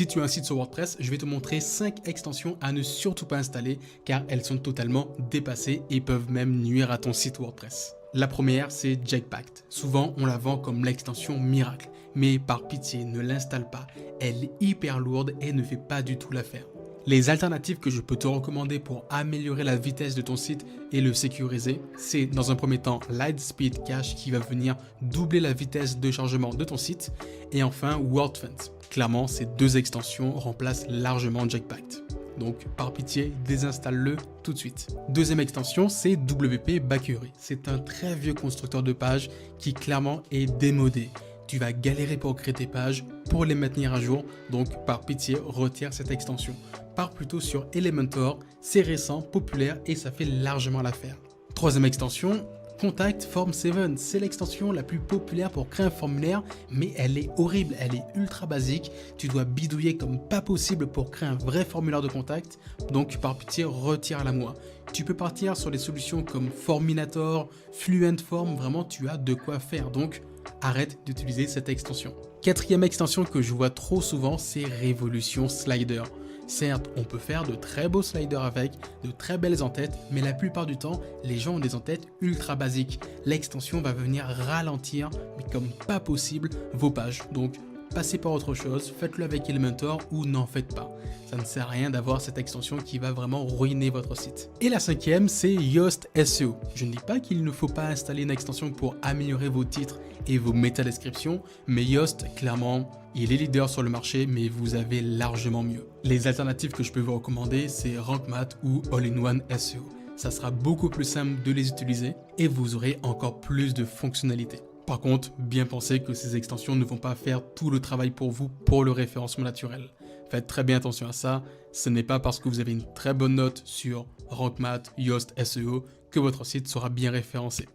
Si tu as un site sur WordPress, je vais te montrer 5 extensions à ne surtout pas installer car elles sont totalement dépassées et peuvent même nuire à ton site WordPress. La première, c'est Jetpack. Souvent, on la vend comme l'extension miracle, mais par pitié, ne l'installe pas. Elle est hyper lourde et ne fait pas du tout l'affaire. Les alternatives que je peux te recommander pour améliorer la vitesse de ton site et le sécuriser, c'est dans un premier temps Lightspeed Cache qui va venir doubler la vitesse de chargement de ton site et enfin WordFence. Clairement, ces deux extensions remplacent largement Jetpack. Donc par pitié, désinstalle-le tout de suite. Deuxième extension, c'est WP Bakery. C'est un très vieux constructeur de pages qui clairement est démodé. Tu vas galérer pour créer tes pages, pour les maintenir à jour, donc par pitié, retire cette extension. Pars plutôt sur Elementor, c'est récent, populaire et ça fait largement l'affaire. Troisième extension, Contact Form 7, c'est l'extension la plus populaire pour créer un formulaire, mais elle est horrible, elle est ultra basique, tu dois bidouiller comme pas possible pour créer un vrai formulaire de contact, donc par pitié, retire-la moi. Tu peux partir sur des solutions comme Forminator, Fluent Form, vraiment tu as de quoi faire, donc arrête d'utiliser cette extension. Quatrième extension que je vois trop souvent, c'est Revolution Slider. Certes, on peut faire de très beaux sliders avec, de très belles entêtes, mais la plupart du temps, les gens ont des entêtes ultra basiques. L'extension va venir ralentir, mais comme pas possible, vos pages. Donc, passez par autre chose, faites-le avec Elementor ou n'en faites pas. Ça ne sert à rien d'avoir cette extension qui va vraiment ruiner votre site. Et la cinquième, c'est Yoast SEO. Je ne dis pas qu'il ne faut pas installer une extension pour améliorer vos titres et vos métadescriptions, mais Yoast, clairement, il est leader sur le marché, mais vous avez largement mieux. Les alternatives que je peux vous recommander, c'est RankMath ou All-in-One SEO. Ça sera beaucoup plus simple de les utiliser et vous aurez encore plus de fonctionnalités. Par contre, bien penser que ces extensions ne vont pas faire tout le travail pour vous pour le référencement naturel. Faites très bien attention à ça, ce n'est pas parce que vous avez une très bonne note sur RankMath, Yoast SEO que votre site sera bien référencé.